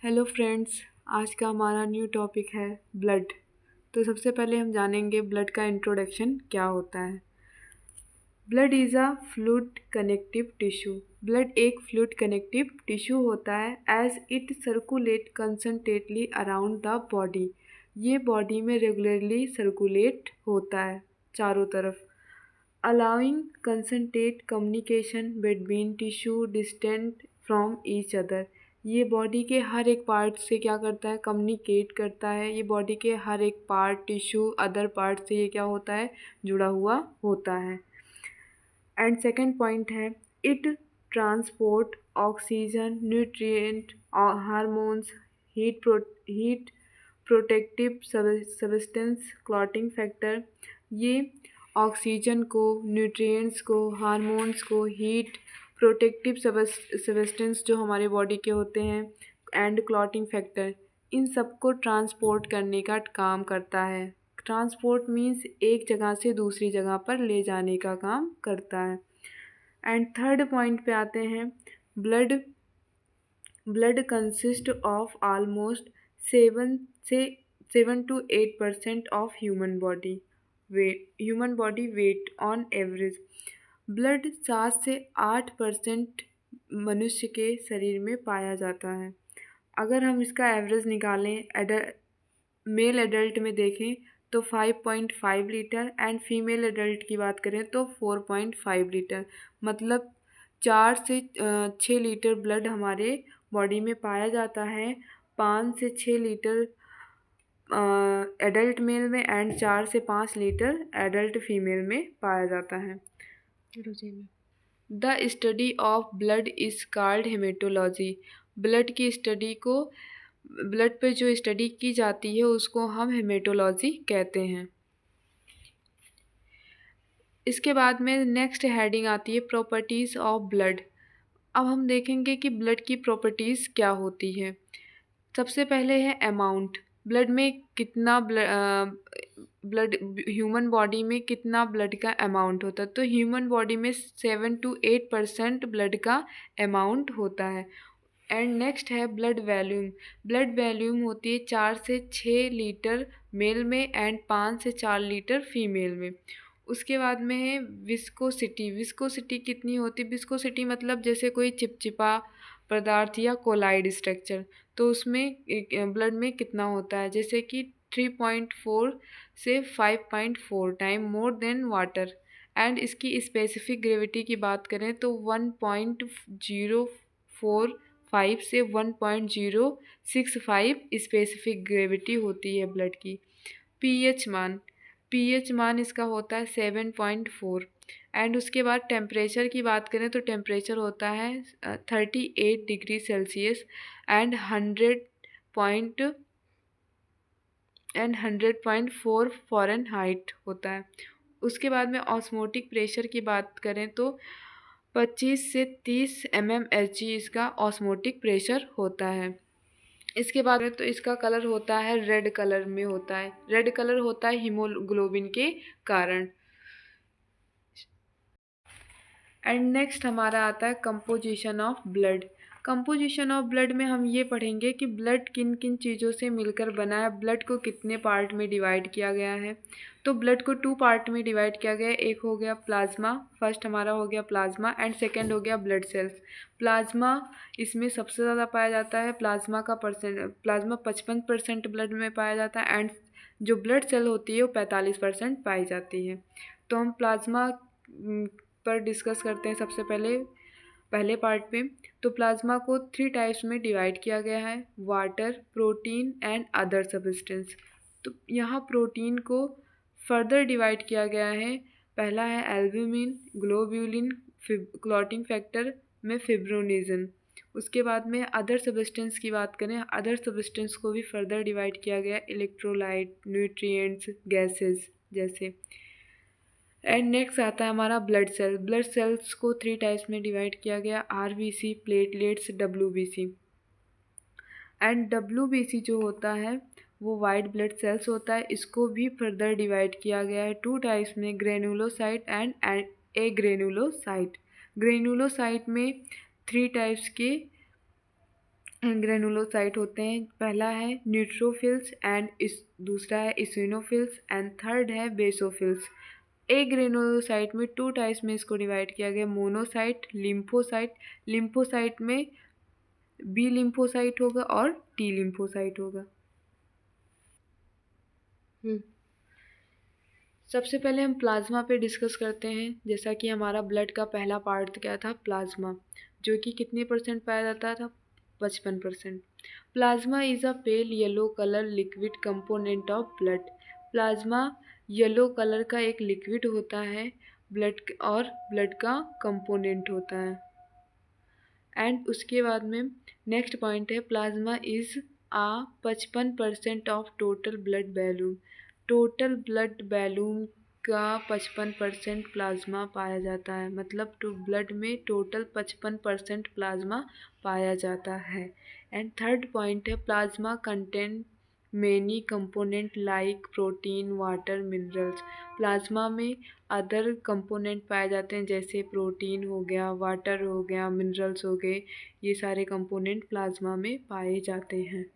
Hello friends. आज का हमारा न्यू टॉपिक है ब्लड। तो सबसे पहले हम जानेंगे ब्लड का इंट्रोडक्शन क्या होता है। Blood is a fluid connective tissue. Blood एक फ्लूइड कनेक्टिव टिश्यू होता है as it circulate concentratedly around the body. ये बॉडी में रेगुलरली सर्कुलेट होता है चारों तरफ, allowing concentrate communication between tissue distant from each other। ये बॉडी के हर एक पार्ट से क्या करता है, कम्युनिकेट करता है। ये बॉडी के हर एक पार्ट, टिश्यू, अदर पार्ट से ये क्या होता है, जुड़ा हुआ होता है। एंड सेकंड पॉइंट है, it transport oxygen, nutrient, hormones, heat protective substance, clotting factor. ये ऑक्सीजन को, न्यूट्रिएंट्स को, हार्मोन्स को, हीट प्रोटेक्टिव सब्सटेंस जो हमारे बॉडी के होते हैं, एंड क्लॉटिंग फैक्टर, इन सबको ट्रांसपोर्ट करने का काम करता है। ट्रांसपोर्ट मीन्स एक जगह से दूसरी जगह पर ले जाने का काम करता है। एंड थर्ड पॉइंट पे आते हैं, blood blood consist of almost seven से 7 to 8% of human body weight on average. Blood 7 से 8% मनुष्य के शरीर में पाया जाता है। अगर हम इसका एवरेज निकालें, मेल एडल्ट में देखें तो 5.5 लीटर एंड फीमेल एडल्ट की बात करें तो 4.5 लीटर, मतलब 4 से 6 लीटर ब्लड हमारे बॉडी में पाया जाता है। 5 से 6 लीटर एडल्ट मेल में एंड 4 से 5 लीटर एडल्ट फीमेल में पाया जाता है। The study of blood is called haematology. Blood पे जो स्टडी की जाती है उसको हम हेमेटोलॉजी कहते हैं। इसके बाद में नेक्स्ट हेडिंग आती है प्रॉपर्टीज़ ऑफ ब्लड। अब हम देखेंगे कि ब्लड की प्रॉपर्टीज़ क्या होती है। सबसे पहले है अमाउंट। ब्लड में कितना ब्लड ह्यूमन बॉडी में कितना ब्लड का अमाउंट होता है, तो ह्यूमन बॉडी में 7 to 8% ब्लड का अमाउंट होता है। एंड नेक्स्ट है ब्लड वॉल्यूम। ब्लड वॉल्यूम होती है 4 से 6 लीटर मेल में एंड 5 से 4 लीटर फीमेल में। उसके बाद में है विस्कोसिटी। विस्कोसिटी कितनी होती है, विस्कोसिटी मतलब जैसे कोई चिपचिपा पदार्थ या कोलाइड स्ट्रक्चर, तो उसमें ब्लड में कितना होता है, जैसे कि 3.4 से 5.4 time more than water. And इसकी स्पेसिफिक ग्रेविटी की बात करें तो 1.045 से 1.065 स्पेसिफिक ग्रेविटी होती है ब्लड की। पीएच मान इसका होता है 7.4। एंड उसके बाद टेम्परेचर की बात करें तो टेम्परेचर होता है 38 डिग्री सेल्सियस एंड 100.4 फ़ारेनहाइट होता है। उसके बाद में ऑस्मोटिक प्रेशर की बात करें तो 25 से 30 mmHg इसका ऑस्मोटिक प्रेशर होता है। इसके बाद में तो इसका कलर होता है रेड कलर में होता है। रेड कलर होता है हीमोग्लोबिन के कारण। एंड नेक्स्ट हमारा आता है composition of blood. Composition of blood में हम ये पढ़ेंगे कि ब्लड किन किन चीज़ों से मिलकर बना है, ब्लड को कितने पार्ट में डिवाइड किया गया है। तो ब्लड को 2 पार्ट में डिवाइड किया गया है। एक हो गया प्लाज्मा, फर्स्ट हमारा हो गया प्लाज्मा एंड सेकेंड हो गया ब्लड सेल्स। प्लाज्मा इसमें सबसे ज़्यादा पाया जाता है। प्लाज्मा 55% ब्लड में पाया जाता है एंड जो ब्लड सेल होती है वो 45% पाई जाती है। तो हम प्लाज्मा पर डिस्कस करते हैं सबसे पहले पार्ट पे। तो प्लाज्मा को 3 टाइप्स में डिवाइड किया गया है, water, protein and other substance. तो यहाँ प्रोटीन को फर्दर डिवाइड किया गया है। पहला है एल्ब्यूमिन, ग्लोब्यूलिन, क्लॉटिंग फैक्टर में फिब्रोनेजन। उसके बाद में अदर सब्सटेंस की बात करें, अदर सब्सटेंस को भी फर्दर डिवाइड किया गया, इलेक्ट्रोलाइट, न्यूट्रिएंट्स, गैसेस जैसे। एंड नेक्स्ट आता है हमारा ब्लड सेल। ब्लड सेल्स को 3 टाइप्स में डिवाइड किया गया, RBC, platelets, WBC. And WBC जो होता है वो वाइट ब्लड सेल्स होता है। इसको भी फर्दर डिवाइड किया गया है 2 टाइप्स में, granulocyte and A granulocyte. Granulocyte में 3 टाइप्स के ग्रेनुलोसाइट होते हैं। पहला है न्यूट्रोफिल्स एंड इस दूसरा है इसिनोफिल्स एंड थर्ड है बेसोफिल्स। एक ग्रेनुलोसाइट में टू टाइप्स में इसको डिवाइड किया गया, मोनोसाइट, लिम्फोसाइट। लिम्फोसाइट में बी लिम्फोसाइट होगा और टी लिम्फोसाइट होगा। हम्म सबसे पहले हम प्लाज्मा पे डिस्कस करते हैं। जैसा कि हमारा ब्लड का पहला पार्ट क्या था, प्लाज्मा, जो कि कितने परसेंट पाया जाता था, 55%। Plasma is a pale yellow colour liquid component of blood. Plasma yellow colour का एक लिक्विड होता है ब्लड और ब्लड का कंपोनेंट होता है। एंड उसके बाद में नेक्स्ट पॉइंट है plasma is a 55% of total blood volume. Total blood volume का 55% प्लाज्मा पाया जाता है, मतलब तो ब्लड में टोटल 55% प्लाज्मा पाया जाता है। एंड थर्ड पॉइंट है plasma content many component like protein, water, minerals. Plasma में अदर कंपोनेंट पाए जाते हैं जैसे प्रोटीन हो गया, वाटर हो गया, मिनरल्स हो गए। ये सारे कंपोनेंट प्लाज्मा में पाए जाते हैं।